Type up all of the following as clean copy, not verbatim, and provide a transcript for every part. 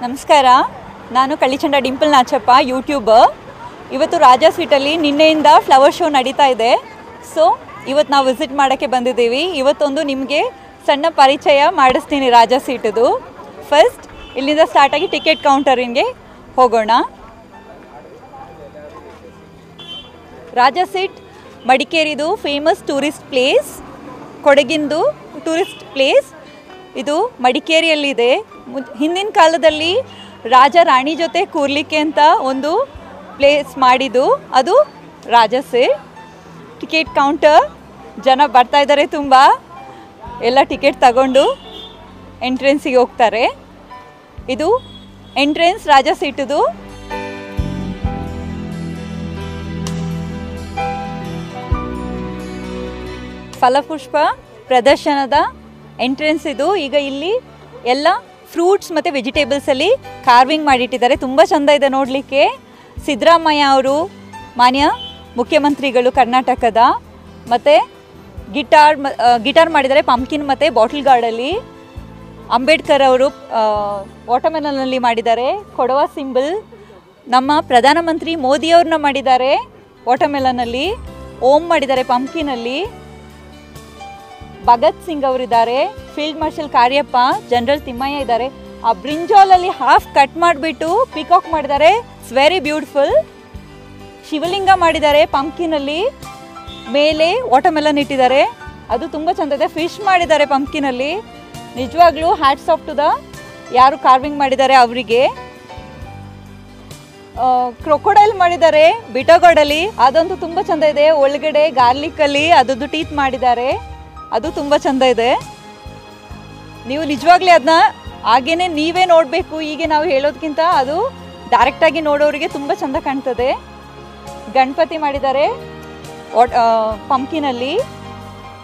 ನಮಸ್ಕಾರ, ನಾನು ಕಳ್ಳಿಚಂಡ ಡಿಂಪಲ್ ನಾಚಪ್ಪ, ಯೂಟ್ಯೂಬರ್. ಇವತ್ತು ರಾಜಾ ಸ್ವೀಟಲ್ಲಿ ನಿನ್ನೆಯಿಂದ ಫ್ಲವರ್ ಶೋ ನಡೀತಾ ಇದೆ. ಸೊ ಇವತ್ತು ನಾವು ವಿಸಿಟ್ ಮಾಡೋಕ್ಕೆ ಬಂದಿದ್ದೀವಿ. ಇವತ್ತೊಂದು ನಿಮಗೆ ಸಣ್ಣ ಪರಿಚಯ ಮಾಡಿಸ್ತೀನಿ ರಾಜಾ ಸ್ವೀಟದು. ಫಸ್ಟ್ ಇಲ್ಲಿಂದ ಸ್ಟಾರ್ಟಾಗಿ ಟಿಕೆಟ್ ಕೌಂಟರಿಂಗೆ ಹೋಗೋಣ. ರಾಜಾ ಸ್ವೀಟ್ ಮಡಿಕೇರಿದು ಫೇಮಸ್ ಟೂರಿಸ್ಟ್ ಪ್ಲೇಸ್, ಕೊಡಗಿಂದು ಟೂರಿಸ್ಟ್ ಪ್ಲೇಸ್. ಇದು ಮಡಿಕೇರಿಯಲ್ಲಿದೆ. ಹಿಂದಿನ ಕಾಲದಲ್ಲಿ ರಾಜ ರಾಣಿ ಜೊತೆ ಕೂರ್ಲಿಕ್ಕೆ ಅಂತ ಒಂದು ಪ್ಲೇಸ್ ಮಾಡಿದ್ದು, ಅದು ರಾಜಾ ಸ್ವೀಟ್. ಟಿಕೆಟ್ ಕೌಂಟರ್, ಜನ ಬರ್ತಾ ಇದ್ದಾರೆ ತುಂಬ. ಎಲ್ಲ ಟಿಕೆಟ್ ತಗೊಂಡು ಎಂಟ್ರೆನ್ಸಿಗೆ ಹೋಗ್ತಾರೆ. ಇದು ಎಂಟ್ರೆನ್ಸ್ ರಾಜಾ ಸ್ವೀಟದು. ಫಲಪುಷ್ಪ ಪ್ರದರ್ಶನದ ಎಂಟ್ರೆನ್ಸ್ ಇದು. ಈಗ ಇಲ್ಲಿ ಎಲ್ಲ ಫ್ರೂಟ್ಸ್ ಮತ್ತು ವೆಜಿಟೇಬಲ್ಸಲ್ಲಿ ಕಾರ್ವಿಂಗ್ ಮಾಡಿಟ್ಟಿದ್ದಾರೆ. ತುಂಬ ಚೆಂದ ಇದೆ ನೋಡಲಿಕ್ಕೆ. ಸಿದ್ದರಾಮಯ್ಯ ಅವರು, ಮಾನ್ಯ ಮುಖ್ಯಮಂತ್ರಿಗಳು ಕರ್ನಾಟಕದ, ಮತ್ತು ಗಿಟಾರ್ ಮಾಡಿದ್ದಾರೆ ಪಂಪ್ಕಿನ್ ಮತ್ತು ಬಾಟಲ್ ಗಾರ್ಡಲ್ಲಿ. ಅಂಬೇಡ್ಕರ್ ಅವರು ವಾಟರ್ಮೆಲನಲ್ಲಿ ಮಾಡಿದ್ದಾರೆ ಕೊಡವ ಸಿಂಬಲ್. ನಮ್ಮ ಪ್ರಧಾನಮಂತ್ರಿ ಮೋದಿಯವ್ರನ್ನ ಮಾಡಿದ್ದಾರೆ ವಾಟರ್ಮೆಲನಲ್ಲಿ. ಓಂ ಮಾಡಿದ್ದಾರೆ ಪಂಪ್ಕಿನಲ್ಲಿ. ಭಗತ್ ಸಿಂಗ್ ಅವರಿದ್ದಾರೆ, field marshal Cariappa, general Thimayya ಇದ್ದಾರೆ. ಆ ಬ್ರಿಂಜಾಲಲ್ಲಿ ಹಾಫ್ ಕಟ್ ಮಾಡಿಬಿಟ್ಟು ಪಿಕಾಕ್ ಮಾಡಿದ್ದಾರೆ. It's very beautiful. ಶಿವಲಿಂಗ ಮಾಡಿದ್ದಾರೆ ಪಂಪ್ಕಿನಲ್ಲಿ, ಮೇಲೆ ವಾಟರ್ಮೆಲನ್ ಇಟ್ಟಿದ್ದಾರೆ. ಅದು ತುಂಬ ಚೆಂದ ಇದೆ. ಫಿಶ್ ಮಾಡಿದ್ದಾರೆ ಪಂಪ್ಕಿನಲ್ಲಿ. ನಿಜವಾಗ್ಲೂ ಹ್ಯಾಟ್ಸ್ ಆಫ್ ಟು ದ ಯಾರು ಕಾರ್ವಿಂಗ್ ಮಾಡಿದ್ದಾರೆ ಅವರಿಗೆ. ಕ್ರೊಕೊಡೈಲ್ ಮಾಡಿದ್ದಾರೆ ಬಿಟಗೋಡಲ್ಲಿ. ಅದಂತೂ ತುಂಬ ಚೆಂದ ಇದೆ. ಒಳಗಡೆ ಗಾರ್ಲಿಕ್ಕಲ್ಲಿ ಅದರದ್ದು ಟೀತ್ ಮಾಡಿದ್ದಾರೆ. ಅದು ತುಂಬ ಚೆಂದ ಇದೆ. ನೀವು ನಿಜವಾಗ್ಲೂ ಅದನ್ನ ಹಾಗೇನೆ ನೀವೇ ನೋಡಬೇಕು. ಹೀಗೆ ನಾವು ಹೇಳೋದಕ್ಕಿಂತ ಅದು ಡೈರೆಕ್ಟಾಗಿ ನೋಡೋರಿಗೆ ತುಂಬ ಚೆಂದ ಕಾಣ್ತದೆ. ಗಣಪತಿ ಮಾಡಿದ್ದಾರೆ ಪಂಪ್ಕಿನಲ್ಲಿ.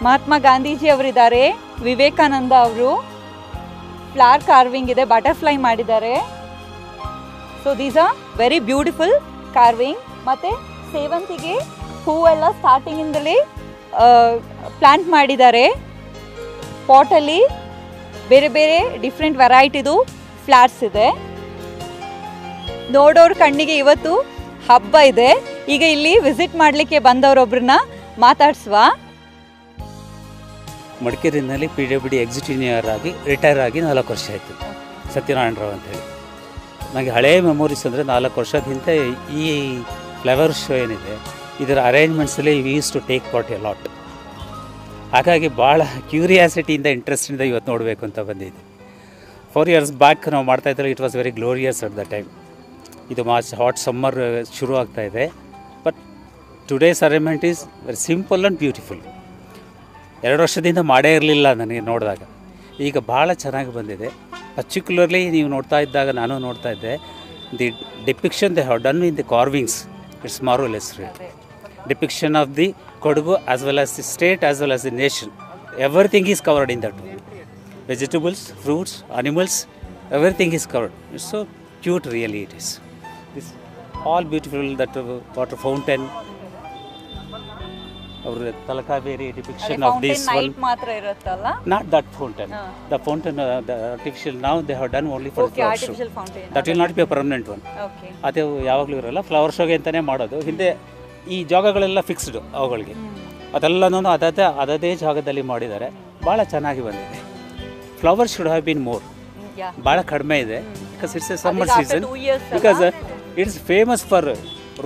ಮಹಾತ್ಮ ಗಾಂಧೀಜಿ ಅವರಿದ್ದಾರೆ, ವಿವೇಕಾನಂದ ಅವರು. ಫ್ಲವರ್ ಕಾರ್ವಿಂಗ್ ಇದೆ, ಬಟರ್ಫ್ಲೈ ಮಾಡಿದ್ದಾರೆ. So these are very beautiful carving. ಮತ್ತು ಸೇವಂತಿಗೆ ಹೂವೆಲ್ಲ ಸ್ಟಾರ್ಟಿಂಗಿಂದಲೇ ಪ್ಲಾಂಟ್ ಮಾಡಿದ್ದಾರೆ. ಪಾಟಲ್ಲಿ ಬೇರೆ ಬೇರೆ ಡಿಫ್ರೆಂಟ್ ವೆರೈಟಿದು ಫ್ಲವರ್ಸ್ ಇದೆ. ನೋಡೋರ ಕಣ್ಣಿಗೆ ಇವತ್ತು ಹಬ್ಬ ಇದೆ. ಈಗ ಇಲ್ಲಿ ವಿಸಿಟ್ ಮಾಡಲಿಕ್ಕೆ ಬಂದವರೊಬ್ಬರನ್ನ ಮಾತಾಡ್ಸುವ. ಮಡಿಕೇರಿನಲ್ಲಿ PWD ಎಕ್ಸಿಕ್ಯೂಟಿವ್ ಆಗಿ ರಿಟೈರ್ ಆಗಿ 4 ವರ್ಷ ಆಯಿತು. ಸತ್ಯನಾರಾಯಣ ರಾವ್ ಅಂತೇಳಿ. ನನಗೆ ಹಳೆಯ ಮೆಮೊರೀಸ್ ಅಂದರೆ 4 ವರ್ಷದ ಹಿಂದೆ ಈ ಫ್ಲವರ್ ಶೋ ಏನಿದೆ ಇದರ ಅರೇಂಜ್ಮೆಂಟ್ಸಲ್ಲಿ we use to take part a lot. ಹಾಗಾಗಿ ಭಾಳ ಕ್ಯೂರಿಯಾಸಿಟಿಯಿಂದ ಇಂಟ್ರೆಸ್ಟಿಂದ ಇವತ್ತು ನೋಡಬೇಕು ಅಂತ ಬಂದಿದ್ದೆ. 4 years ಬ್ಯಾಕ್ ನಾವು ಮಾಡ್ತಾಯಿದ್ದರೆ it was very glorious at the time. ಇದು ಹಾಟ್ ಸಮ್ಮರ್ ಶುರು ಆಗ್ತಾ ಇದೆ. But today's arrangement is very simple and beautiful. 2 ವರ್ಷದಿಂದ ಮಾಡೇ ಇರಲಿಲ್ಲ ನನಗೆ ನೋಡಿದಾಗ. ಈಗ ಭಾಳ ಚೆನ್ನಾಗಿ ಬಂದಿದೆ. ಪರ್ಟಿಕ್ಯುಲರ್ಲಿ ನೀವು ನೋಡ್ತಾ ಇದ್ದಾಗ ನಾನು ನೋಡ್ತಾ ಇದ್ದೆ, the depiction they have done in the carvings, it's marvellous. Depiction of the Kodagu as well as the state as well as the nation. Everything is covered in that. Vegetables, fruits, animals, everything is covered. It's so cute, really it is. This all beautiful, that water fountain. Our Talakaveri depiction of this one. Not that fountain. The fountain, the artificial, now they have done only for flower show. That will not be a permanent one. ಅದು ಯಾವಾಗಲೂ ಇರಲ್ಲ, flower ಶೋಗೆ ಅಂತಲೇ ಮಾಡೋದು. ಹಿಂದೆ ಈ ಜಾಗಗಳೆಲ್ಲ fixed ಅವುಗಳಿಗೆ. ಅದೆಲ್ಲನೂ ಅದೇ ಜಾಗದಲ್ಲಿ ಮಾಡಿದ್ದಾರೆ. ಭಾಳ ಚೆನ್ನಾಗಿ ಬಂದಿದೆ. Flower should have been more. ಭಾಳ ಕಡಿಮೆ ಇದೆ. Because it's a summer season. Because it's famous for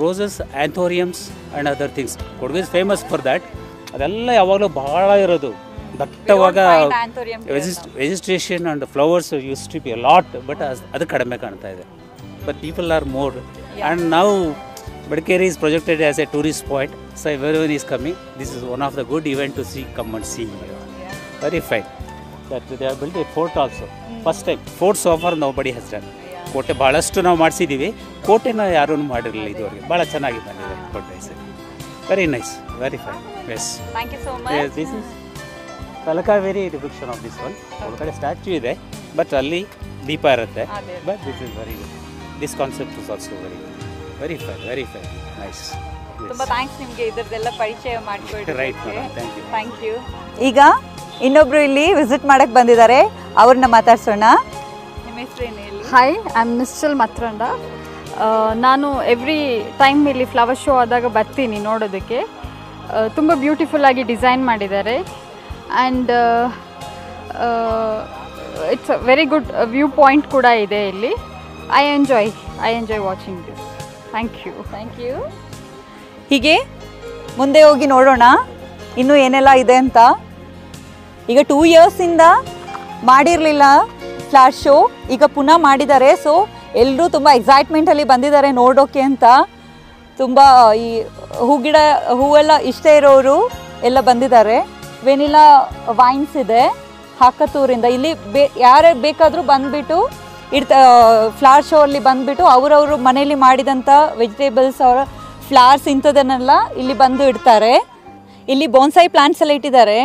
roses, anthuriums and other things. Kodagu is famous for that. ಅದೆಲ್ಲ ಯಾವಾಗಲೂ ಭಾಳ ಇರೋದು. ದಟ್ಟವಾಗ vegetation and flowers use to be a lot. But ಅದು ಕಡಿಮೆ ಕಾಣ್ತಾ ಇದೆ. But people are more. And ನಾವು Madikeri is projected as a tourist point, so everyone is coming. This is one of the good event to see, come and see. Very fine. That they have built a fort also. First time. Fort so far nobody has done. ಕೋಟೆ ಭಾಳಷ್ಟು ನಾವು ಮಾಡಿಸಿದ್ದೀವಿ. ಕೋಟೆನ ಯಾರೂ ಮಾಡಿರಲಿಲ್ಲ ಇದುವರೆಗೆ. ಭಾಳ ಚೆನ್ನಾಗಿ ಬಂದಿದೆ ಕೋಟೆ. Very nice, very fine. Yes, thank you so much. This is Talakaveri depiction of this one. ಒಳಗಡೆ ಸ್ಟ್ಯಾಚ್ಯೂ ಇದೆ, ಬಟ್ ಅಲ್ಲಿ ದೀಪ ಇರುತ್ತೆ. But this is very good. This concept is also very good. Very fine, very fine, nice. ತುಂಬ thanks ನಿಮಗೆ ಇದರದೆಲ್ಲ ಪರಿಚಯ ಮಾಡಿಕೊಡಿ. Right, thank you. ಈಗ ಇನ್ನೊಬ್ರು ಇಲ್ಲಿ ವಿಸಿಟ್ ಮಾಡಕ್ಕೆ ಬಂದಿದ್ದಾರೆ, ಅವ್ರನ್ನ ಮಾತಾಡ್ಸೋಣ. ನಿಮ್ಮ ಹೆಸರೇನು ಹೇಳಿ? Hi I am Nishchal Mathranda. ನಾನು ಎವ್ರಿ ಟೈಮ್ ಇಲ್ಲಿ ಫ್ಲವರ್ ಶೋ ಆದಾಗ ಬರ್ತೀನಿ ನೋಡೋದಕ್ಕೆ. ತುಂಬ ಬ್ಯೂಟಿಫುಲ್ಲಾಗಿ ಡಿಸೈನ್ ಮಾಡಿದ್ದಾರೆ and it's a very good view point ಕೂಡ ಇದೆ ಇಲ್ಲಿ. I enjoy watching this. Thank you. ಹೀಗೆ ಮುಂದೆ ಹೋಗಿ ನೋಡೋಣ ಇನ್ನೂ ಏನೆಲ್ಲ ಇದೆ ಅಂತ. ಈಗ 2 ಇಯರ್ಸಿಂದ ಮಾಡಿರಲಿಲ್ಲ ಫ್ಲಾಟ್ ಶೋ, ಈಗ ಪುನಃ ಮಾಡಿದ್ದಾರೆ. ಸೊ ಎಲ್ಲರೂ ತುಂಬ ಎಕ್ಸೈಟ್ಮೆಂಟಲ್ಲಿ ಬಂದಿದ್ದಾರೆ ನೋಡೋಕ್ಕೆ ಅಂತ. ತುಂಬ ಈ ಹೂವೆಲ್ಲ ಇಷ್ಟ ಇರೋರು ಎಲ್ಲ ಬಂದಿದ್ದಾರೆ. ವೆನಿಲಾ ವೈನ್ಸ್ ಇದೆ ಹಾಕತ್ತೂರಿಂದ. ಇಲ್ಲಿ ಯಾರೇ ಬೇಕಾದರೂ ಬಂದುಬಿಟ್ಟು ಫ್ಲವರ್ ಶೋ ಅಲ್ಲಿ ಬಂದುಬಿಟ್ಟು ಅವರವರು ಮನೆಯಲ್ಲಿ ಮಾಡಿದಂಥ ವೆಜಿಟೇಬಲ್ಸ್ ಅವರ ಫ್ಲವರ್ಸ್ ಇಂಥದನ್ನೆಲ್ಲ ಇಲ್ಲಿ ಬಂದು ಇಡ್ತಾರೆ. ಇಲ್ಲಿ ಬೋನ್ಸಾಯಿ ಪ್ಲಾಂಟ್ಸ್ ಎಲ್ಲ ಇಟ್ಟಿದ್ದಾರೆ.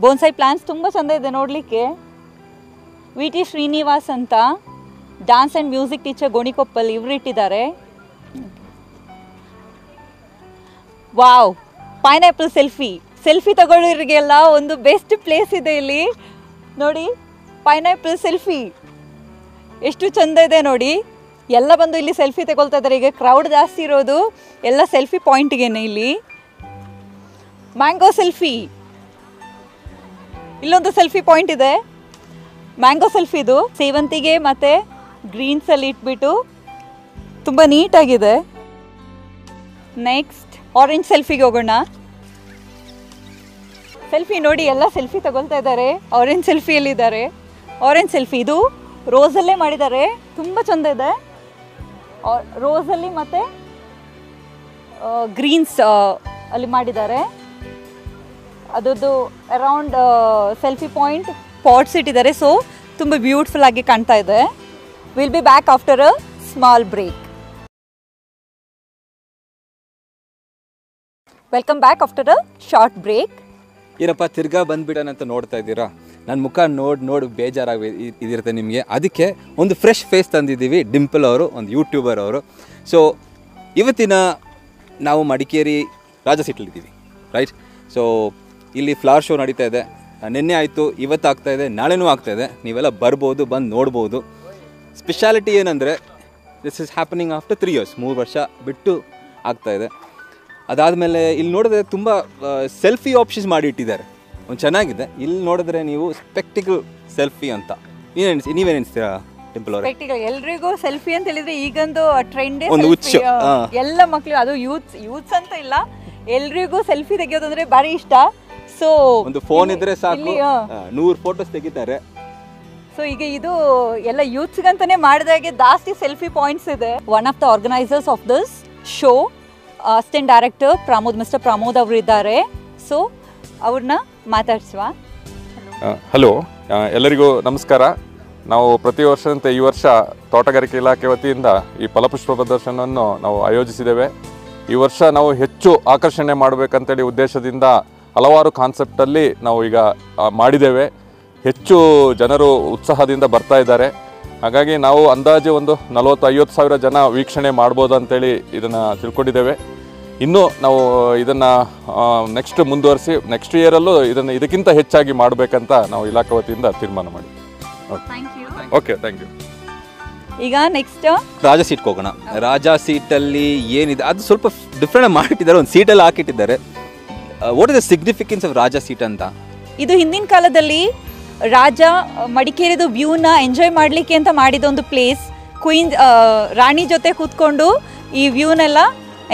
ಬೋನ್ಸಾಯಿ ಪ್ಲಾಂಟ್ಸ್ ತುಂಬ ಚೆಂದ ಇದೆ ನೋಡಲಿಕ್ಕೆ. ವಿ.ಟಿ. ಶ್ರೀನಿವಾಸ್ ಅಂತ dance and music teacher Gonikoppal ಇವರು ಇಟ್ಟಿದ್ದಾರೆ. ವಾವ್, ಪೈನಾಪಲ್ ಸೆಲ್ಫಿ ತಗೊಳ್ಳೋರಿಗೆಲ್ಲ ಒಂದು ಬೆಸ್ಟ್ ಪ್ಲೇಸ್ ಇದೆ ಇಲ್ಲಿ ನೋಡಿ. ಪೈನಾಪಲ್ ಸೆಲ್ಫಿ ಎಷ್ಟು ಚೆಂದ ಇದೆ ನೋಡಿ. ಎಲ್ಲ ಬಂದು ಇಲ್ಲಿ ಸೆಲ್ಫಿ ತಗೊಳ್ತಾ ಇದ್ದಾರೆ. ಈಗ ಕ್ರೌಡ್ ಜಾಸ್ತಿ ಇರೋದು ಎಲ್ಲ ಸೆಲ್ಫಿ ಪಾಯಿಂಟ್ಗೇನೆ. ಇಲ್ಲಿ ಮ್ಯಾಂಗೋ ಸೆಲ್ಫಿ, ಇಲ್ಲೊಂದು ಸೆಲ್ಫಿ ಪಾಯಿಂಟ್ ಇದೆ. ಮ್ಯಾಂಗೋ ಸೆಲ್ಫಿ ಇದು ಸೇವಂತಿಗೆ ಮತ್ತು ಗ್ರೀನ್ಸಲ್ಲಿ ಇಟ್ಬಿಟ್ಟು ತುಂಬ ನೀಟಾಗಿದೆ. ನೆಕ್ಸ್ಟ್ ಆರೆಂಜ್ ಸೆಲ್ಫಿಗೆ ಹೋಗೋಣ. ಸೆಲ್ಫಿ ನೋಡಿ, ಎಲ್ಲ ಸೆಲ್ಫಿ ತಗೊಳ್ತಾ ಇದ್ದಾರೆ. ಆರೆಂಜ್ ಸೆಲ್ಫಿಯಲ್ಲಿದ್ದಾರೆ. ಆರೆಂಜ್ ಸೆಲ್ಫಿ ಇದು ರೋಸಲ್ಲೇ ಮಾಡಿದ್ದಾರೆ. ತುಂಬ ಚೆಂದ ಇದೆ. ರೋಸಲ್ಲಿ ಮತ್ತು ಗ್ರೀನ್ಸ್ ಅಲ್ಲಿ ಮಾಡಿದ್ದಾರೆ. ಅದರದ್ದು ಅರೌಂಡ್ ಸೆಲ್ಫಿ ಪಾಯಿಂಟ್ ಪಾಟ್ಸ್ ಇಟ್ಟಿದ್ದಾರೆ. ಸೊ ತುಂಬ ಬ್ಯೂಟಿಫುಲ್ ಆಗಿ ಕಾಣ್ತಾ ಇದೆ. Will be back after a small break. Welcome back after a short break. ಏನಪ್ಪ ತಿರ್ಗಾ ಬಂದುಬಿಡೋಣಂತ ನೋಡ್ತಾ ಇದ್ದೀರಾ? ನನ್ನ ಮುಖ ನೋಡಿ ಬೇಜಾರಾಗಿ ಇದಿರುತ್ತೆ ನಿಮಗೆ. ಅದಕ್ಕೆ ಒಂದು ಫ್ರೆಶ್ ಫೇಸ್ ತಂದಿದ್ದೀವಿ. ಡಿಂಪಲ್ ಅವರು, ಒಂದು ಯೂಟ್ಯೂಬರ್ ಅವರು. ಸೊ ಇವತ್ತಿನ ನಾವು ಮಡಿಕೇರಿ ರಾಜಸೀಟ್ಲಿದ್ದೀವಿ, ರೈಟ್? ಸೊ ಇಲ್ಲಿ ಫ್ಲವರ್ ಶೋ ನಡೀತಾ ಇದೆ. ನಿನ್ನೆ ಆಯಿತು, ಇವತ್ತು ಆಗ್ತಾಯಿದೆ, ನಾಳೆನೂ ಆಗ್ತಾಯಿದೆ. ನೀವೆಲ್ಲ ಬರ್ಬೋದು, ಬಂದು ನೋಡ್ಬೋದು. ಸ್ಪೆಷಾಲಿಟಿ ಏನಂದರೆ this is happening after 3 years, 3 ವರ್ಷ ಬಿಟ್ಟು ಆಗ್ತಾಯಿದೆ. ಅದಾದಮೇಲೆ ಇಲ್ಲಿ ನೋಡಿದ್ರೆ ತುಂಬ ಸೆಲ್ಫಿ ಆಪ್ಷನ್ಸ್ ಮಾಡಿ ಇಟ್ಟಿದ್ದಾರೆ. ಒಂದು ಚೆನ್ನಾಗಿದೆ. ಇಲ್ಲಿ ನೋಡಿದ್ರೆ ನೀವು ಸ್ಪೆಕ್ಟಿಕಲ್ ಸೆಲ್ಫಿ ಅಂತ ನೀವೇನು ಎನಿಸ್ತೀರಾ ಡಿಂಪಲ್ ಅವರೇ? ಎಲ್ರಿಗೂ ಸೆಲ್ಫಿ ಅಂತ ಹೇಳಿದ್ರೆ ಈಗೊಂದು ಟ್ರೆಂಡ್. ಒಂದು ಹುಚ್ಚು ಎಲ್ಲ ಮಕ್ಕಳು, ಅದು ಯೂತ್ಸ್ ಅಂತ ಇಲ್ಲ, ಎಲ್ರಿಗೂ ಸೆಲ್ಫಿ ತೆಗೆಯೋದಂದ್ರೆ ಭಾರಿ ಇಷ್ಟ. ಸೊ ಒಂದು ಫೋನ್ ಇದ್ರೆ ಸಾಕು, 100 ಫೋಟೋಸ್ ತೆಗಿತಾರೆ. ಸೊ ಈಗ ಇದು ಎಲ್ಲ ಯೂತ್ಸ್ಗಂತಾನೆ ಮಾಡಿದಾಗೆ ಜಾಸ್ತಿ ಸೆಲ್ಫಿ ಪಾಯಿಂಟ್ಸ್ ಇದೆ. One of the organisers of this show assistant director mister Pramod ಅವರು ಇದ್ದಾರೆ. ಸೊ ಅವ್ರನ್ನ ಮಾತಾಡ್ಸುವ. ಹಲೋ, ಎಲ್ಲರಿಗೂ ನಮಸ್ಕಾರ. ನಾವು ಪ್ರತಿ ವರ್ಷದಂತೆ ಈ ವರ್ಷ ತೋಟಗಾರಿಕೆ ಇಲಾಖೆ ವತಿಯಿಂದ ಈ ಫಲಪುಷ್ಪ ಪ್ರದರ್ಶನವನ್ನು ನಾವು ಆಯೋಜಿಸಿದ್ದೇವೆ. ಈ ವರ್ಷ ನಾವು ಹೆಚ್ಚು ಆಕರ್ಷಣೆ ಮಾಡಬೇಕಂತೇಳಿ ಉದ್ದೇಶದಿಂದ ಹಲವಾರು ಕಾನ್ಸೆಪ್ಟಲ್ಲಿ ನಾವು ಈಗ ಮಾಡಿದ್ದೇವೆ. ಹೆಚ್ಚು ಜನರು ಉತ್ಸಾಹದಿಂದ ಬರ್ತಾ ಇದ್ದಾರೆ. ಹಾಗಾಗಿ ನಾವು ಅಂದಾಜು ಒಂದು 40-50 ಸಾವಿರ ಜನ ವೀಕ್ಷಣೆ ಮಾಡ್ಬೋದು ಅಂತೇಳಿ ಇದನ್ನು ತಿಳ್ಕೊಂಡಿದ್ದೇವೆ. ಇನ್ನೂ ನಾವು ಇದನ್ನು ನೆಕ್ಸ್ಟ್ ಮುಂದುವರಿಸಿ ನೆಕ್ಸ್ಟ್ ಇಯರಲ್ಲೂ ಇದಕ್ಕಿಂತ ಹೆಚ್ಚಾಗಿ ಮಾಡಬೇಕಂತ ನಾವು ಇಲಾಖೆ ವತಿಯಿಂದ ತೀರ್ಮಾನ ಮಾಡಿ. Okay, thank you. ಈಗ ನೆಕ್ಸ್ಟ್ ರಾಜ ಸೀಟ್ಗೆ ಹೋಗೋಣ. ರಾಜ ಸೀಟಲ್ಲಿ ಏನಿದೆ ಅದು ಸ್ವಲ್ಪ ಡಿಫ್ರೆಂಟ್ ಮಾಡಿಟ್ಟಿದ್ದಾರೆ. ಒಂದು ಸೀಟಲ್ಲಿ ಹಾಕಿಟ್ಟಿದ್ದಾರೆ. What is the significance of Raja seat ಅಂತ? ಇದು ಹಿಂದಿನ ಕಾಲದಲ್ಲಿ ರಾಜ ಮಡಿಕೇರಿದು ವ್ಯೂನ ಎಂಜಾಯ್ ಮಾಡಲಿಕ್ಕೆ ಅಂತ ಮಾಡಿದ ಒಂದು ಪ್ಲೇಸ್. ಕ್ವೀನ್ ರಾಣಿ ಜೊತೆ ಕೂತ್ಕೊಂಡು ಈ ವ್ಯೂನೆಲ್ಲ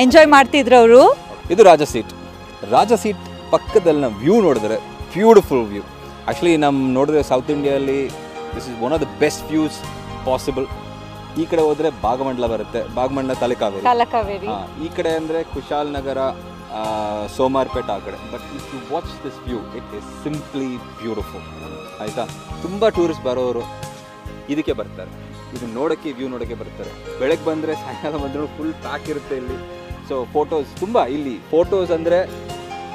ಎಂಜಾಯ್ ಮಾಡ್ತಿದ್ರು ಅವರು. ಇದು ರಾಜ ಸೀಟ್. ರಾಜ ಸೀಟ್ ಪಕ್ಕದಲ್ಲಿ ನಾವು ವ್ಯೂ ನೋಡಿದ್ರೆ ಬ್ಯೂಟಿಫುಲ್ ವ್ಯೂ. ಆ್ಯಕ್ಚುಲಿ ನಮ್ಮ ನೋಡಿದ್ರೆ ಸೌತ್ ಇಂಡಿಯಲ್ಲಿ this is one of the best views possible. ಈ ಕಡೆ ಹೋದರೆ ಭಾಗಮಂಡಲ ಬರುತ್ತೆ, ಭಾಗಮಂಡಲ ತಲಕಾವೇರಿ. ಈ ಕಡೆ ಅಂದರೆ ಕುಶಾಲ್ ನಗರ, ಸೋಮಾರ್ಪೇಟ ಆ ಕಡೆ. But if you watch this view it is simply beautiful. ಆಯಿತಾ? ತುಂಬ ಟೂರಿಸ್ಟ್ ಬರೋರು ಇದಕ್ಕೆ ಬರ್ತಾರೆ, ಇದನ್ನು ನೋಡೋಕ್ಕೆ, ವ್ಯೂ ನೋಡೋಕ್ಕೆ ಬರ್ತಾರೆ. ಬೆಳಗ್ಗೆ ಬಂದರೆ ಸಾಯಂಕಾಲ ಬಂದರೂ ಫುಲ್ ಪ್ಯಾಕ್ ಇರುತ್ತೆ ಇಲ್ಲಿ. ಸೊ ಫೋಟೋಸ್ ತುಂಬ, ಇಲ್ಲಿ ಫೋಟೋಸ್ ಅಂದರೆ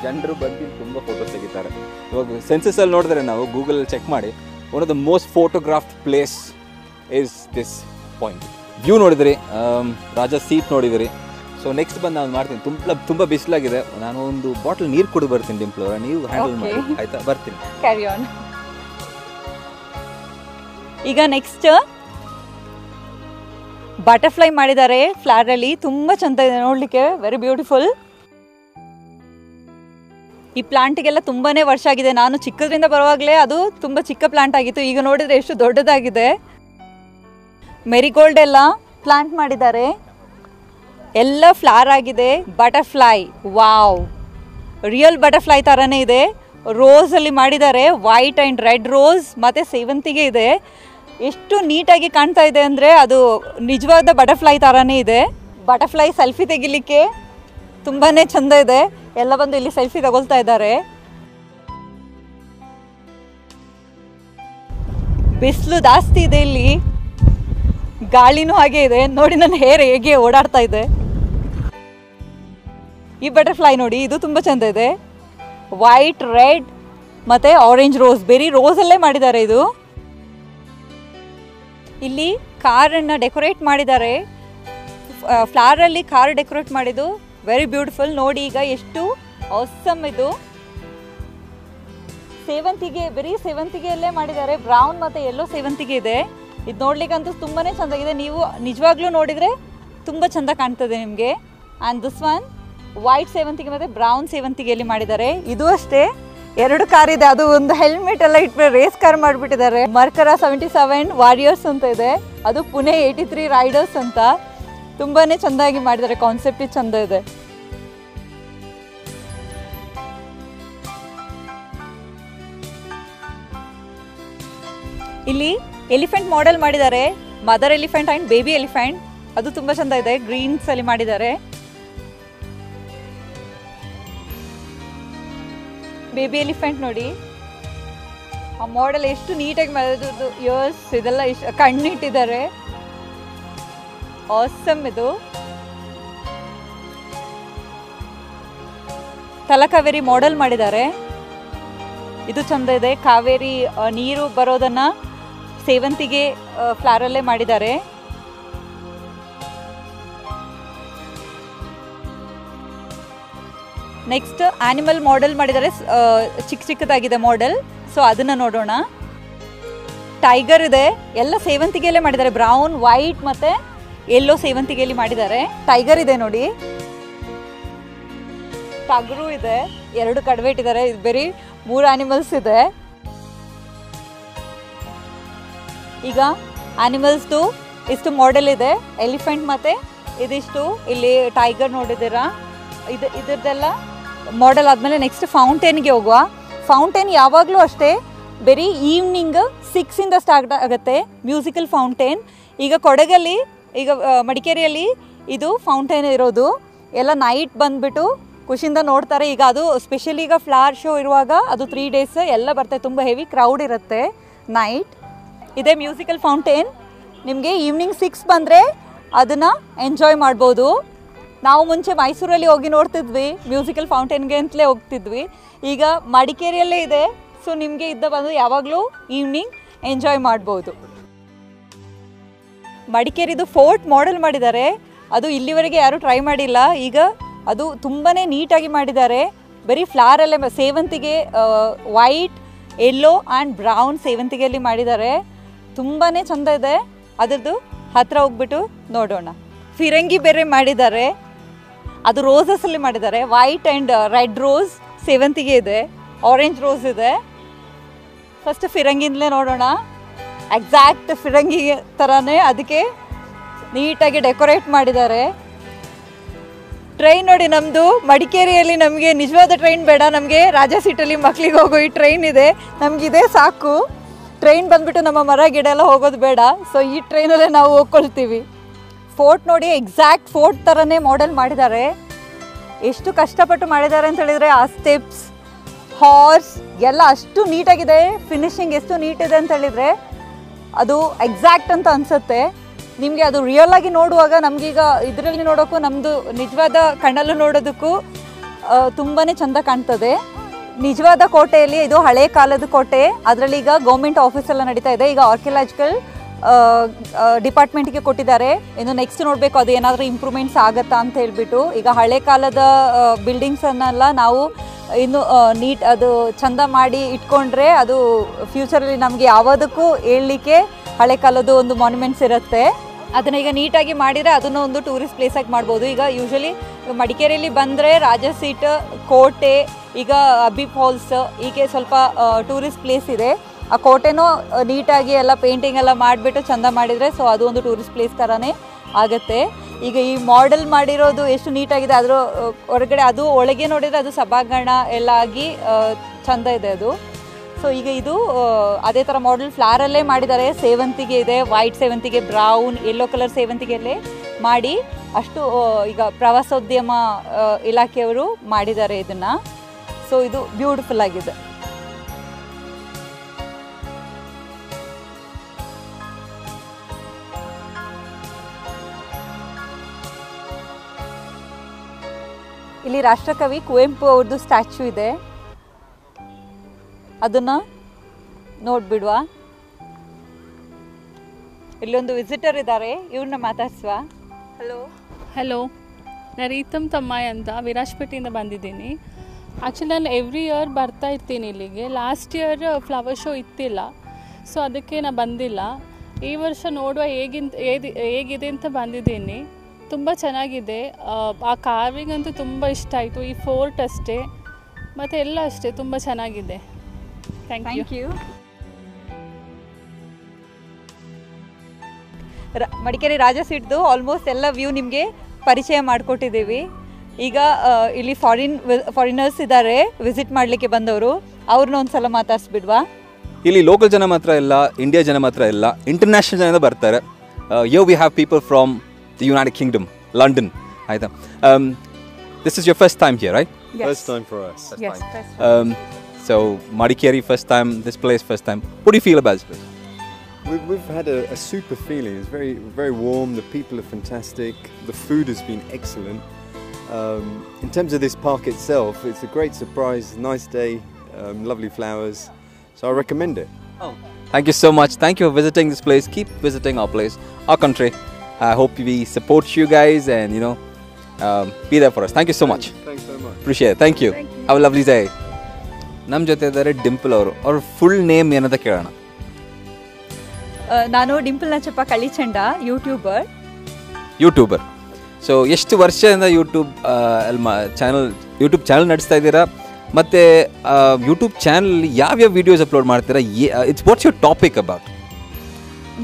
ಜನರು ಬಂದು ತುಂಬ ಫೋಟೋಸ್ ತೆಗಿತಾರೆ. ಇವಾಗ ಸೆನ್ಸಸಲ್ಲಿ ನೋಡಿದ್ರೆ ನಾವು ಗೂಗಲಲ್ಲಿ ಚೆಕ್ ಮಾಡಿ, one of the most photographed place is this point. View ನೋಡಿದ್ರಿ, ರಾಜ ಸೀಟ್ ನೋಡಿದಿರಿ. ಸೊ ನೆಕ್ಸ್ಟ್ ಬಂದು ನಾನು ಮಾಡ್ತೀನಿ. ತುಂಬ ಬಿಸಿಲಾಗಿದೆ. ನಾನು ಒಂದು ಬಾಟಲ್ ನೀರು ಕುಡಿದು ಬರ್ತೀನಿ ಡಿಂಪಲ್ ಅವರ, ನೀವು ಹ್ಯಾಂಡಲ್ ಮಾಡಿ ಆಯಿತಾ? ಬರ್ತೀನಿ. Carry on. ಈಗ ನೆಕ್ಸ್ಟ್ ಬಟರ್ಫ್ಲೈ ಮಾಡಿದ್ದಾರೆ ಫ್ಲವರಲ್ಲಿ, ತುಂಬ ಚಂದ ಇದೆ ನೋಡಲಿಕ್ಕೆ, ವೆರಿ ಬ್ಯೂಟಿಫುಲ್. ಈ ಪ್ಲಾಂಟಿಗೆಲ್ಲ ತುಂಬಾ ವರ್ಷ ಆಗಿದೆ. ನಾನು ಚಿಕ್ಕದ್ರಿಂದ ಬರುವಾಗಲೇ ಅದು ತುಂಬ ಚಿಕ್ಕ ಪ್ಲಾಂಟ್ ಆಗಿತ್ತು, ಈಗ ನೋಡಿದರೆ ಎಷ್ಟು ದೊಡ್ಡದಾಗಿದೆ. ಮೆರಿಗೋಲ್ಡ್ ಎಲ್ಲ ಪ್ಲಾಂಟ್ ಮಾಡಿದ್ದಾರೆ, ಎಲ್ಲ ಫ್ಲವರ್ ಆಗಿದೆ. ಬಟರ್ಫ್ಲೈ, ವಾವ್, ರಿಯಲ್ ಬಟರ್ಫ್ಲೈ ಥರನೇ ಇದೆ. ರೋಸಲ್ಲಿ ಮಾಡಿದ್ದಾರೆ, ವೈಟ್ ಆ್ಯಂಡ್ ರೆಡ್ ರೋಸ್ ಮತ್ತು ಸೇವಂತಿಗೆ ಇದೆ. ಎಷ್ಟು ನೀಟಾಗಿ ಕಾಣ್ತಾ ಇದೆ ಅಂದರೆ ಅದು ನಿಜವಾದ ಬಟರ್ಫ್ಲೈ ಥರನೇ ಇದೆ. ಬಟರ್ಫ್ಲೈ ಸೆಲ್ಫಿ ತೆಗಿಲಿಕ್ಕೆ ತುಂಬಾ ಚೆಂದ ಇದೆ. ಎಲ್ಲ ಬಂದು ಇಲ್ಲಿ ಸೆಲ್ಫಿ ತಗೊಳ್ತಾ ಇದ್ದಾರೆ. ಬಿಸಿಲು ಜಾಸ್ತಿ ಇದೆ ಇಲ್ಲಿ, ಗಾಳಿನೂ ಹಾಗೆ ಇದೆ. ನೋಡಿ ನನ್ನ ಹೇರ್ ಹೇಗೆ ಓಡಾಡ್ತಾ ಇದೆ. ಈ ಬಟರ್ಫ್ಲೈ ನೋಡಿ, ಇದು ತುಂಬ ಚೆಂದ ಇದೆ. ವೈಟ್, ರೆಡ್ ಮತ್ತು ಆರೆಂಜ್ ರೋಸ್, ಬೇರೆ ರೋಸಲ್ಲೇ ಮಾಡಿದ್ದಾರೆ. ಇದು ಇಲ್ಲಿ ಕಾರನ್ನು ಡೆಕೋರೇಟ್ ಮಾಡಿದ್ದಾರೆ, ಫ್ಲವರಲ್ಲಿ ಕಾರ್ ಡೆಕೋರೇಟ್ ಮಾಡಿದ್ದು ವೆರಿ ಬ್ಯೂಟಿಫುಲ್. ನೋಡಿ ಈಗ ಎಷ್ಟು ಆಸಮ್ ಇದು. ಸೇವಂತಿಗೆ, ಬರೀ ಸೇವಂತಿಗೆಯಲ್ಲೇ ಮಾಡಿದ್ದಾರೆ, ಬ್ರೌನ್ ಮತ್ತು ಯೆಲ್ಲೋ ಸೇವಂತಿಗೆ ಇದೆ. ಇದು ನೋಡ್ಲಿಕ್ಕಂತೂ ತುಂಬಾ ಚೆಂದಾಗಿದೆ. ನೀವು ನಿಜವಾಗ್ಲೂ ನೋಡಿದರೆ ತುಂಬ ಚೆಂದ ಕಾಣ್ತದೆ ನಿಮಗೆ. ಆ್ಯಂಡ್ ದಿಸ್ ಒನ್ ವೈಟ್ ಸೇವಂತಿಗೆ ಮತ್ತು ಬ್ರೌನ್ ಸೇವಂತಿಗೆಯಲ್ಲಿ ಮಾಡಿದ್ದಾರೆ. ಇದು ಅಷ್ಟೇ, 2 ಕಾರ್ ಇದೆ. ಅದು ಒಂದು ಹೆಲ್ಮೆಟ್ ಎಲ್ಲ ಇಟ್ಬಿಟ್ಟು ರೇಸ್ ಕಾರ್ ಮಾಡಿಬಿಟ್ಟಿದ್ದಾರೆ. ಮರ್ಕರ 77 ವಾರಿಯರ್ಸ್ ಅಂತ ಇದೆ, ಅದು ಪುಣೆ 83 ರೈಡರ್ಸ್ ಅಂತ. ತುಂಬಾ ಚೆಂದಾಗಿ ಮಾಡಿದ್ದಾರೆ, ಕಾನ್ಸೆಪ್ಟ್ ಚೆಂದ ಇದೆ. ಇಲ್ಲಿ ಎಲಿಫೆಂಟ್ ಮಾಡೆಲ್ ಮಾಡಿದ್ದಾರೆ, mother elephant and baby elephant. ಅದು ತುಂಬ ಚೆಂದ ಇದೆ, ಗ್ರೀನ್ಸ್ ಅಲ್ಲಿ ಮಾಡಿದ್ದಾರೆ. ಬೇಬಿ ಎಲಿಫೆಂಟ್ ನೋಡಿ, ಆ ಮಾಡೆಲ್ ಎಷ್ಟು ನೀಟಾಗಿ ಮಾಡಿದ್ದು. ಇಯರ್ಸ್ ಇದೆಲ್ಲ ಎಷ್ಟು ಕಣ್ಣಿಟ್ಟಿದ್ದಾರೆ, ಆಸಮ್ ಇದು. ತಲಕಾವೇರಿ ಮಾಡೆಲ್ ಮಾಡಿದ್ದಾರೆ, ಇದು ಚಂದ ಇದೆ. ಕಾವೇರಿ ನೀರು ಬರೋದನ್ನ ಸೇವಂತಿಗೆ ಫ್ಲವರಲ್ಲೇ ಮಾಡಿದ್ದಾರೆ. ನೆಕ್ಸ್ಟ್ ಆನಿಮಲ್ ಮಾಡೆಲ್ ಮಾಡಿದ್ದಾರೆ, ಚಿಕ್ಕದಾಗಿದೆ ಮಾಡೆಲ್. ಸೊ ಅದನ್ನ ನೋಡೋಣ. ಟೈಗರ್ ಇದೆ, ಎಲ್ಲ ಸೇವಂತಿಗೆಯಲ್ಲೇ ಮಾಡಿದ್ದಾರೆ. ಬ್ರೌನ್, ವೈಟ್ ಮತ್ತೆ ಯೆಲ್ಲೋ ಸೇವಂತಿಗೆಯಲ್ಲಿ ಮಾಡಿದ್ದಾರೆ. ಟೈಗರ್ ಇದೆ ನೋಡಿ, ಟಗರು ಇದೆ, 2 ಕಡವೆ ಇಟ್ಟಿದ್ದಾರೆ. ಇದು ಬರೀ 3 ಆನಿಮಲ್ಸ್ ಇದೆ. ಈಗ ಆನಿಮಲ್ಸ್ದು ಇಷ್ಟು ಮಾಡೆಲ್ ಇದೆ, ಎಲಿಫೆಂಟ್ ಮತ್ತೆ ಇದಿಷ್ಟು. ಇಲ್ಲಿ ಟೈಗರ್ ನೋಡಿದ್ದೀರಾ, ಇದ್ರದ್ದೆಲ್ಲ ಮಾಡೆಲ್ ಆದಮೇಲೆ ನೆಕ್ಸ್ಟ್ ಫೌಂಟೇನ್ಗೆ ಹೋಗುವ. ಫೌಂಟೇನ್ ಯಾವಾಗಲೂ ಅಷ್ಟೇ ಬರೀ ಈವ್ನಿಂಗ್ 6 ಸ್ಟಾರ್ಟ್ ಆಗುತ್ತೆ, ಮ್ಯೂಸಿಕಲ್ ಫೌಂಟೇನ್. ಈಗ ಕೊಡಗಲ್ಲಿ, ಈಗ ಮಡಿಕೇರಿಯಲ್ಲಿ ಇದು ಫೌಂಟೇನ್ ಇರೋದು. ಎಲ್ಲ ನೈಟ್ ಬಂದುಬಿಟ್ಟು ಖುಷಿಯಿಂದ ನೋಡ್ತಾರೆ. ಈಗ ಅದು ಸ್ಪೆಷಲಿ ಈಗ ಫ್ಲವರ್ ಶೋ ಇರುವಾಗ ಅದು 3 ಡೇಸ್ ಎಲ್ಲ ಬರ್ತಾರೆ, ತುಂಬ ಹೆವಿ ಕ್ರೌಡ್ ಇರುತ್ತೆ ನೈಟ್. ಇದೇ ಮ್ಯೂಸಿಕಲ್ ಫೌಂಟೇನ್. ನಿಮಗೆ ಈವ್ನಿಂಗ್ 6 ಬಂದರೆ ಅದನ್ನು ಎಂಜಾಯ್ ಮಾಡ್ಬೋದು. ನಾವು ಮುಂಚೆ ಮೈಸೂರಲ್ಲಿ ಹೋಗಿ ನೋಡ್ತಿದ್ವಿ, ಮ್ಯೂಸಿಕಲ್ ಫೌಂಟೇನ್ಗೆ ಅಂತಲೇ ಹೋಗ್ತಿದ್ವಿ. ಈಗ ಮಡಿಕೇರಿಯಲ್ಲೇ ಇದೆ, ಸೊ ನಿಮಗೆ ಇದ್ದ ಬಂದು ಯಾವಾಗಲೂ ಈವ್ನಿಂಗ್ ಎಂಜಾಯ್ ಮಾಡ್ಬೋದು. ಮಡಿಕೇರಿದು ಫೋರ್ಟ್ ಮಾಡೆಲ್ ಮಾಡಿದ್ದಾರೆ, ಅದು ಇಲ್ಲಿವರೆಗೆ ಯಾರೂ ಟ್ರೈ ಮಾಡಿಲ್ಲ. ಈಗ ಅದು ತುಂಬಾ ನೀಟಾಗಿ ಮಾಡಿದ್ದಾರೆ. ಬರೀ ಫ್ಲವರಲ್ಲೇ ಸೇವಂತಿಗೆ, ವೈಟ್, ಯೆಲ್ಲೋ ಆ್ಯಂಡ್ ಬ್ರೌನ್ ಸೇವಂತಿಗೆಯಲ್ಲಿ ಮಾಡಿದ್ದಾರೆ. ತುಂಬಾ ಚೆಂದ ಇದೆ. ಅದರದ್ದು ಹತ್ತಿರ ಹೋಗ್ಬಿಟ್ಟು ನೋಡೋಣ. ಫಿರಂಗಿ ಬೇರೆ ಮಾಡಿದ್ದಾರೆ, ಅದು ರೋಸಸ್ಸಲ್ಲಿ ಮಾಡಿದ್ದಾರೆ. ವೈಟ್ ಆ್ಯಂಡ್ ರೆಡ್ ರೋಸ್ ಸೇವಂತಿಗೆ ಇದೆ, ಆರೆಂಜ್ ರೋಸ್ ಇದೆ. ಫಸ್ಟ್ ಫಿರಂಗಿಂದಲೇ ನೋಡೋಣ. ಎಕ್ಸಾಕ್ಟ್ ಫಿರಂಗಿ ಥರನೇ ಅದಕ್ಕೆ ನೀಟಾಗಿ ಡೆಕೋರೇಟ್ ಮಾಡಿದ್ದಾರೆ. ಟ್ರೈನ್ ನೋಡಿ, ನಮ್ಮದು ಮಡಿಕೇರಿಯಲ್ಲಿ ನಮಗೆ ನಿಜವಾದ ಟ್ರೈನ್ ಬೇಡ, ನಮಗೆ ರಾಜಾ ಸೀಟಲ್ಲಿ ಮಕ್ಳಿಗೆ ಹೋಗೋ ಈ ಟ್ರೈನ್ ಇದೆ, ನಮಗಿದೇ ಸಾಕು. ಟ್ರೈನ್ ಬಂದುಬಿಟ್ಟು ನಮ್ಮ ಮರ ಗಿಡ ಎಲ್ಲ ಹೋಗೋದು ಬೇಡ, ಸೊ ಈ ಟ್ರೈನಲ್ಲೇ ನಾವು ಹೋಗ್ಕೊಳ್ತೀವಿ. ಫೋರ್ಟ್ ನೋಡಿ, ಎಕ್ಸಾಕ್ಟ್ ಫೋರ್ಟ್ ಥರನೇ ಮಾಡೆಲ್ ಮಾಡಿದ್ದಾರೆ. ಎಷ್ಟು ಕಷ್ಟಪಟ್ಟು ಮಾಡಿದ್ದಾರೆ ಅಂತ ಹೇಳಿದರೆ, ಆ ಸ್ಟೆಪ್ಸ್, ಹಾರ್ಸ್ ಎಲ್ಲ ಅಷ್ಟು ನೀಟಾಗಿದೆ. ಫಿನಿಶಿಂಗ್ ಎಷ್ಟು ನೀಟಿದೆ ಅಂತ ಹೇಳಿದರೆ ಅದು ಎಕ್ಸಾಕ್ಟ್ ಅಂತ ಅನಿಸುತ್ತೆ ನಿಮಗೆ. ಅದು ರಿಯಲ್ ಆಗಿ ನೋಡುವಾಗ ನಮಗೀಗ ಇದರಲ್ಲಿ ನೋಡೋಕ್ಕೂ ನಮ್ಮದು ನಿಜವಾದ ಕಣ್ಣಲ್ಲೂ ನೋಡೋದಕ್ಕೂ ತುಂಬಾ ಚೆಂದ ಕಾಣ್ತದೆ. ನಿಜವಾದ ಕೋಟೆಯಲ್ಲಿ ಇದು ಹಳೆ ಕಾಲದ ಕೋಟೆ, ಅದರಲ್ಲಿ ಈಗ ಗೌರ್ಮೆಂಟ್ ಆಫೀಸ್ ಎಲ್ಲ ನಡೀತಾ ಇದೆ. ಈಗ ಆರ್ಕಿಯಾಲಜಿಕಲ್ ಡಿಪಾರ್ಟ್ಮೆಂಟ್ಗೆ ಕೊಟ್ಟಿದ್ದಾರೆ. ಇನ್ನು ನೆಕ್ಸ್ಟ್ ನೋಡಬೇಕು ಅದು ಏನಾದರೂ ಇಂಪ್ರೂವ್ಮೆಂಟ್ಸ್ ಆಗುತ್ತಾ ಅಂತ ಹೇಳ್ಬಿಟ್ಟು. ಈಗ ಹಳೆ ಕಾಲದ ಬಿಲ್ಡಿಂಗ್ಸನ್ನೆಲ್ಲ ನಾವು ಇನ್ನು ನೀಟ್ ಅದು ಚಂದ ಮಾಡಿ ಇಟ್ಕೊಂಡ್ರೆ ಅದು ಫ್ಯೂಚರಲ್ಲಿ ನಮಗೆ ಯಾವುದಕ್ಕೂ ಹೇಳಲಿಕ್ಕೆ ಹಳೆ ಕಾಲದ್ದು ಒಂದು ಮಾನ್ಯುಮೆಂಟ್ಸ್ ಇರುತ್ತೆ. ಅದನ್ನ ಈಗ ನೀಟಾಗಿ ಮಾಡಿದರೆ ಅದನ್ನು ಒಂದು ಟೂರಿಸ್ಟ್ ಪ್ಲೇಸಾಗಿ ಮಾಡ್ಬೋದು. ಈಗ ಯೂಶಲಿ ಮಡಿಕೇರಿಯಲ್ಲಿ ಬಂದರೆ ರಾಜ ಸೀಟ್, ಕೋಟೆ, ಈಗ ಅಬ್ಬಿ ಫಾಲ್ಸ್, ಹೀಗೆ ಸ್ವಲ್ಪ ಟೂರಿಸ್ಟ್ ಪ್ಲೇಸ್ ಇದೆ. ಆ ಕೋಟೆನೂ ನೀಟಾಗಿ ಎಲ್ಲ ಪೇಂಟಿಂಗ್ ಎಲ್ಲ ಮಾಡಿಬಿಟ್ಟು ಚೆಂದ ಮಾಡಿದರೆ ಸೊ ಅದು ಒಂದು ಟೂರಿಸ್ಟ್ ಪ್ಲೇಸ್ ಥರನೇ ಆಗುತ್ತೆ. ಈಗ ಈ ಮಾಡೆಲ್ ಮಾಡಿರೋದು ಎಷ್ಟು ನೀಟಾಗಿದೆ, ಅದರ ಹೊರಗಡೆ ಅದು ಒಳಗೆ ನೋಡಿದರೆ ಅದು ಸಭಾಂಗಣ ಎಲ್ಲ ಆಗಿ ಚೆಂದ ಇದೆ ಅದು. ಸೊ ಈಗ ಇದು ಅದೇ ಥರ ಮಾಡೆಲ್ ಫ್ಲಾರಲ್ಲೇ ಮಾಡಿದ್ದಾರೆ. ಸೇವಂತಿಗೆ ಇದೆ, ವೈಟ್ ಸೇವಂತಿಗೆ, ಬ್ರೌನ್, ಯೆಲ್ಲೋ ಕಲರ್ ಸೇವಂತಿಗೆಯಲ್ಲೇ ಮಾಡಿ ಅಷ್ಟು ಈಗ ಪ್ರವಾಸೋದ್ಯಮ ಇಲಾಖೆಯವರು ಮಾಡಿದ್ದಾರೆ ಇದನ್ನು. ಸೊ ಇದು ಬ್ಯೂಟಿಫುಲ್ ಆಗಿದೆ. ಇಲ್ಲಿ ರಾಷ್ಟ್ರಕವಿ ಕುವೆಂಪು ಅವ್ರದ್ದು ಸ್ಟ್ಯಾಚ್ಯೂ ಇದೆ, ಅದನ್ನು ನೋಡ್ಬಿಡುವ. ಇಲ್ಲೊಂದು ವಿಸಿಟರ್ ಇದ್ದಾರೆ, ಇವ್ರನ್ನ ಮಾತಾಡ್ಸುವ. ಹಲೋ, ನಾನು ರೀತಮ್ ತಮ್ಮಾಯಿ ಅಂತ ವಿರಾಜ್ಪೇಟೆಯಿಂದ ಬಂದಿದ್ದೀನಿ. ಆ್ಯಕ್ಚುಲಿ ನಾನು ಎವ್ರಿ ಇಯರ್ ಬರ್ತಾ ಇರ್ತೀನಿ ಇಲ್ಲಿಗೆ. ಲಾಸ್ಟ್ ಇಯರ್ ಫ್ಲವರ್ ಶೋ ಇತ್ತಿಲ್ಲ, ಸೊ ಅದಕ್ಕೆ ನಾನು ಬಂದಿಲ್ಲ. ಈ ವರ್ಷ ನೋಡುವ ಹೇಗಿದೆ ಅಂತ ಬಂದಿದ್ದೀನಿ. ತುಂಬ ಚೆನ್ನಾಗಿದೆ. ಆ ಕಾರ್ವಿಂಗ್ ಅಂತೂ ತುಂಬ ಇಷ್ಟ ಆಯಿತು. ಈ ಫೋರ್ಟ್ ಅಷ್ಟೇ ಮತ್ತು ಎಲ್ಲ ಅಷ್ಟೇ ತುಂಬ ಚೆನ್ನಾಗಿದೆ. Thank you. ಮಡಿಕೇರಿ ರಾಜ ಸೀಟ್ದು ಆಲ್ಮೋಸ್ಟ್ ಎಲ್ಲ ವ್ಯೂ ನಿಮಗೆ ಪರಿಚಯ ಮಾಡಿಕೊಟ್ಟಿದ್ದೀವಿ. ಈಗ ಇಲ್ಲಿ ಫಾರಿನರ್ಸ್ ಇದ್ದಾರೆ ವಿಸಿಟ್ ಮಾಡಲಿಕ್ಕೆ ಬಂದವರು, ಅವ್ರನ್ನ ಒಂದ್ಸಲ ಮಾತಾಡ್ಸ್ಬಿಡ್ವಾ? ಇಲ್ಲಿ ಲೋಕಲ್ ಜನ ಮಾತ್ರ ಇಲ್ಲ, ಇಂಡಿಯಾ ಜನ ಮಾತ್ರ ಇಲ್ಲ, ಇಂಟರ್ನ್ಯಾಷನಲ್ ಜನ ಬರ್ತಾರೆ. Here we have people from the United Kingdom, London. Aita. This is your first time here, right? Yes. First time for us. Yes, first time. So Madikeri first time, this place first time. What do you feel about this place? We've had a super feeling. It's very, very warm. The people are fantastic. The food has been excellent. In terms of this park itself, it's a great surprise. Nice day, lovely flowers. So I recommend it. Oh, thank you so much. Thank you for visiting this place. Keep visiting our place, our country. I hope we support you guys and be there for us. Thank you so much. Thanks so much. Appreciate it. Thank you. Have a lovely day. ನಮ್ಮ ಜೊತೆ ಇದ್ದಾರೆ ಡಿಂಪಲ್ ಅವರು. ಅವ್ರ full name ಏನಂತ ಕೇಳೋಣ. ನಾನು Dimple Nachappa ಕಳಿಚಂಡ, YouTuber. So ಎಷ್ಟು ವರ್ಷದಿಂದ ಯೂಟ್ಯೂಬ್ ಚಾನಲ್ ನಡೆಸ್ತಾ ಇದ್ದೀರಾ? ಮತ್ತು ಯೂಟ್ಯೂಬ್ ಚಾನಲ್ ಯಾವ್ಯಾವ ವಿಡಿಯೋಸ್ ಅಪ್ಲೋಡ್ ಮಾಡ್ತೀರಾ? It's what's your topic about?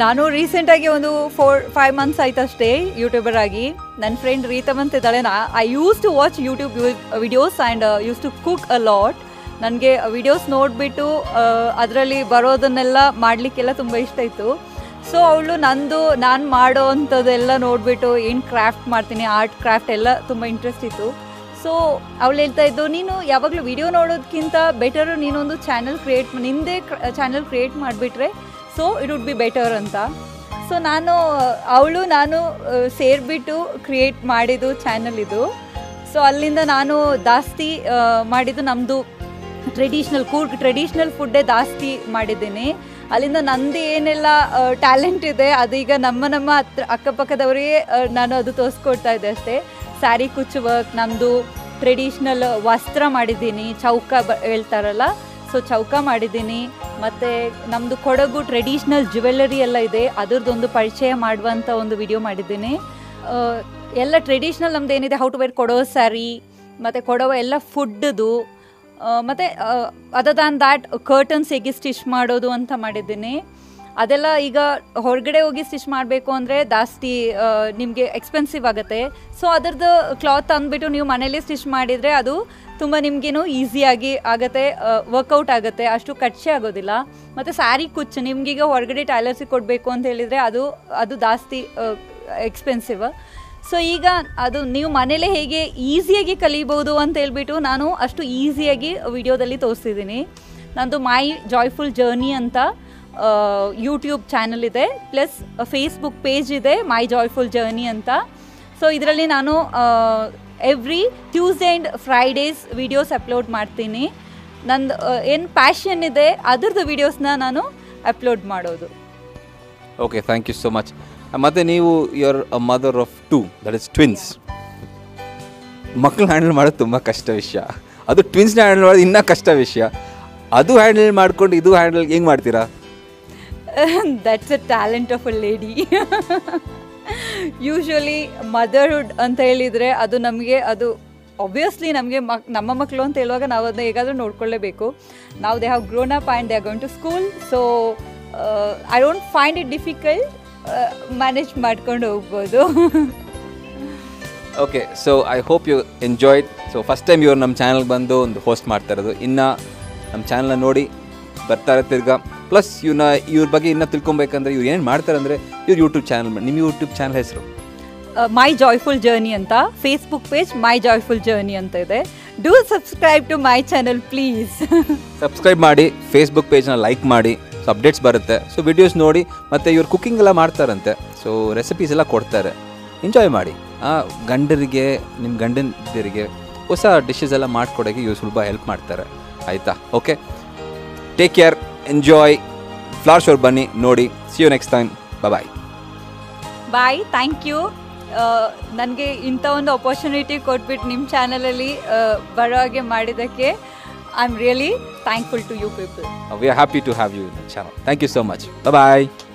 ನಾನು ರೀಸೆಂಟಾಗಿ ಒಂದು 4-5 ಮಂತ್ಸ್ ಆಯ್ತು ಅಷ್ಟೇ ಯೂಟ್ಯೂಬರ್ ಆಗಿ. ನನ್ನ ಫ್ರೆಂಡ್ ರೀತಮ್ ಅಂತ ಇದ್ದಾಳೆ. I use to watch YouTube videos and use to cook a lot. ನನಗೆ ವಿಡಿಯೋಸ್ ನೋಡಿಬಿಟ್ಟು ಅದರಲ್ಲಿ ಬರೋದನ್ನೆಲ್ಲ ಮಾಡಲಿಕ್ಕೆಲ್ಲ ತುಂಬ ಇಷ್ಟ ಇತ್ತು. ಸೊ ಅವಳು ನಾನು ಮಾಡೋ ಅಂಥದ್ದೆಲ್ಲ ನೋಡಿಬಿಟ್ಟು ಏನು ಕ್ರಾಫ್ಟ್ ಮಾಡ್ತೀನಿ, ಆರ್ಟ್ ಕ್ರಾಫ್ಟ್ ಎಲ್ಲ ತುಂಬ ಇಂಟ್ರೆಸ್ಟ್ ಇತ್ತು. ಸೊ ಅವಳು ಹೇಳ್ತಾ ಇದ್ದು, ನೀನು ಯಾವಾಗಲೂ ವಿಡಿಯೋ ನೋಡೋದಕ್ಕಿಂತ ಬೆಟರು ನೀನೊಂದು ನಿಂದೇ ಚಾನಲ್ ಕ್ರಿಯೇಟ್ ಮಾಡಿಬಿಟ್ರೆ so it would be better ಅಂತ. ಸೊ ನಾನು ಸೇರಿಬಿಟ್ಟು ಕ್ರಿಯೇಟ್ ಮಾಡಿದ್ದು ಚಾನಲ್ ಇದು. ಸೊ ಅಲ್ಲಿಂದ ನಾನು ಜಾಸ್ತಿ ಮಾಡಿದ್ದು ನಮ್ಮದು ಕೂರ್ಗ್ ಟ್ರೆಡಿಷ್ನಲ್ ಫುಡ್ಡೇ ಜಾಸ್ತಿ ಮಾಡಿದ್ದೀನಿ. ಅಲ್ಲಿಂದ ನಂದು ಏನೆಲ್ಲ ಟ್ಯಾಲೆಂಟ್ ಇದೆ ಅದೀಗ ನಮ್ಮ ಅಕ್ಕಪಕ್ಕದವರಿಗೆ ನಾನು ಅದು ತೋರಿಸ್ಕೊಡ್ತಾ ಇದ್ದೆ ಅಷ್ಟೇ. ಸ್ಯಾರಿ ಕುಚ್ಚು ವರ್ಕ್, ನಮ್ಮದು ಟ್ರೆಡಿಷ್ನಲ್ ವಸ್ತ್ರ ಮಾಡಿದ್ದೀನಿ, ಚೌಕ ಹೇಳ್ತಾರಲ್ಲ, ಸೊ ಚೌಕ ಮಾಡಿದ್ದೀನಿ. ಮತ್ತು ನಮ್ಮದು ಕೊಡಗು ಟ್ರೆಡಿಷ್ನಲ್ ಜ್ಯುವೆಲ್ಲರಿ ಎಲ್ಲ ಇದೆ, ಅದರದ್ದೊಂದು ಪರಿಚಯ ಮಾಡುವಂಥ ಒಂದು ವಿಡಿಯೋ ಮಾಡಿದ್ದೀನಿ. ಎಲ್ಲ ಟ್ರೆಡಿಷ್ನಲ್ ನಮ್ದು ಏನಿದೆ, ಹೌ ಟು ವೇರ್ ಕೊಡೋ ಸ್ಯಾರಿ ಮತ್ತು ಕೊಡೋ ಎಲ್ಲ ಫುಡ್ದು, ಮತ್ತು ಅದರ್ ದ್ಯಾನ್ ದ್ಯಾಟ್ ಕರ್ಟನ್ಸ್ ಹೇಗೆ ಸ್ಟಿಚ್ ಮಾಡೋದು ಅಂತ ಮಾಡಿದ್ದೀನಿ. ಅದೆಲ್ಲ ಈಗ ಹೊರಗಡೆ ಹೋಗಿ ಸ್ಟಿಚ್ ಮಾಡಬೇಕು ಅಂದರೆ ಜಾಸ್ತಿ ನಿಮಗೆ ಎಕ್ಸ್ಪೆನ್ಸಿವ್ ಆಗುತ್ತೆ. ಸೊ ಅದರದ್ದು ಕ್ಲಾತ್ ಅಂದ್ಬಿಟ್ಟು ನೀವು ಮನೇಲಿ ಸ್ಟಿಚ್ ಮಾಡಿದರೆ ಅದು ತುಂಬ ನಿಮಗೇನು ಈಸಿಯಾಗಿ ಆಗುತ್ತೆ, ವರ್ಕೌಟ್ ಆಗುತ್ತೆ, ಅಷ್ಟು ಖರ್ಚೆ ಆಗೋದಿಲ್ಲ. ಮತ್ತು ಸ್ಯಾರಿ ಕುಚ್ಚು ನಿಮಗೀಗ ಹೊರಗಡೆ ಟೈಲರ್ಸಿಗೆ ಕೊಡಬೇಕು ಅಂತ ಹೇಳಿದರೆ ಅದು ಜಾಸ್ತಿ ಎಕ್ಸ್ಪೆನ್ಸಿವ್. ಸೊ ಈಗ ಅದು ನೀವು ಮನೇಲೇ ಹೇಗೆ ಈಸಿಯಾಗಿ ಕಲಿಬೋದು ಅಂತ ಹೇಳ್ಬಿಟ್ಟು ನಾನು ಅಷ್ಟು ಈಸಿಯಾಗಿ ವಿಡಿಯೋದಲ್ಲಿ ತೋರಿಸ್ತಿದ್ದೀನಿ. ನಂದು ಮೈ ಜಾಯ್ಫುಲ್ ಜರ್ನಿ ಅಂತ ಯೂಟ್ಯೂಬ್ ಚಾನಲ್ ಇದೆ, ಪ್ಲಸ್ ಫೇಸ್ಬುಕ್ ಪೇಜ್ ಇದೆ ಮೈ ಜಾಯ್ಫುಲ್ ಜರ್ನಿ ಅಂತ. ಸೊ ಇದರಲ್ಲಿ ನಾನು every Tuesday and Fridays videos upload ಮಾಡ್ತೀನಿ. ನಂದು ಏನು ಪ್ಯಾಷನ್ ಇದೆ ಅದರದ್ದು ವಿಡಿಯೋಸ್ನ ನಾನು ಅಪ್ಲೋಡ್ ಮಾಡೋದು. Okay, thank you so much. ಮತ್ತು ನೀವು your a mother of 2, that is twins. ಮಕ್ಕಳು ಹ್ಯಾಂಡಲ್ ಮಾಡೋದು ತುಂಬ ಕಷ್ಟ ವಿಷಯ. ಅದು ಟ್ವಿನ್ಸ್ನ ಹ್ಯಾಂಡಲ್ ಮಾಡೋದು ಇನ್ನೂ ಕಷ್ಟ ವಿಷಯ. ಅದು ಹ್ಯಾಂಡಲ್ ಮಾಡ್ಕೊಂಡು ಇದು ಹ್ಯಾಂಡಲ್ ಹೆಂಗೆ ಮಾಡ್ತೀರಾ? That's a talent of a lady. Usually motherhood ಅಂತ ಹೇಳಿದರೆ ಅದು ನಮಗೆ ಅದು ಆಬ್ವಿಯಸ್ಲಿ ನಮಗೆ ನಮ್ಮ ಮಕ್ಕಳು ಅಂತ ಹೇಳುವಾಗ ನಾವು ಅದನ್ನ ಹೇಗಾದರೂ ನೋಡ್ಕೊಳ್ಳೇಬೇಕು. ನಾವು they have grown up and they are going to school, so I don't find it difficult, manage ಮಾಡ್ಕೊಂಡು ಹೋಗ್ಬೋದು. Okay, so I hope you enjoyed. So first time ಇವ್ರು ನಮ್ಮ ಚಾನಲ್ಗೆ ಬಂದು ಒಂದು ಹೋಸ್ಟ್ ಮಾಡ್ತಾ ಇರೋದು. ಇನ್ನು ನಮ್ಮ ಚಾನಲ್ನ ನೋಡಿ ಬರ್ತಾರೆ ತಿರ್ಗಾ. ಪ್ಲಸ್ ಇವ್ರ ಬಗ್ಗೆ ಇನ್ನೂ ತಿಳ್ಕೊಬೇಕಂದ್ರೆ ಇವ್ರು ಏನು ಮಾಡ್ತಾರೆ ಅಂದರೆ ಇವ್ರ ಯೂಟ್ಯೂಬ್ ಚಾನಲ್, ನಿಮ್ಮ ಯೂಟ್ಯೂಬ್ ಚಾನಲ್ ಹೆಸರು ಮೈ ಜಾಯ್ಫುಲ್ ಜರ್ನಿ ಅಂತ, Facebook page my joyful journey ಅಂತ ಇದೆ. Do subscribe to my channel please. Subscribe ಮಾಡಿ, ಫೇಸ್ಬುಕ್ ಪೇಜ್ನ ಲೈಕ್ ಮಾಡಿ, ಸೊ ಅಪ್ಡೇಟ್ಸ್ ಬರುತ್ತೆ. ಸೊ ವಿಡಿಯೋಸ್ ನೋಡಿ, ಮತ್ತು ಇವ್ರು ಕುಕ್ಕಿಂಗ್ ಎಲ್ಲ ಮಾಡ್ತಾರಂತೆ, ಸೊ ರೆಸಿಪೀಸ್ ಎಲ್ಲ ಕೊಡ್ತಾರೆ, ಎಂಜಾಯ್ ಮಾಡಿ. ಗಂಡರಿಗೆ, ನಿಮ್ಮ ಗಂಡಂದಿರಿಗೆ ಹೊಸ ಡಿಶಸ್ ಎಲ್ಲ ಮಾಡಿಕೊಡೋಕ್ಕೆ ಇವ್ರು ಸುಲಭ ಹೆಲ್ಪ್ ಮಾಡ್ತಾರೆ, ಆಯಿತಾ? Okay, take care, enjoy, flower show ಬನ್ನಿ ನೋಡಿ. See you next time, bye. Bye, thank you. ನನಗೆ ಇಂಥ ಒಂದು ಅಪರ್ಚುನಿಟಿ ಕೊಟ್ಬಿಟ್ಟು ನಿಮ್ಮ ಚಾನಲಲ್ಲಿ ಬರೋ ಹಾಗೆ ಮಾಡಿದ್ದಕ್ಕೆ I am really thankful to you people. We are happy to have you in the channel. Thank you so much. Bye-bye.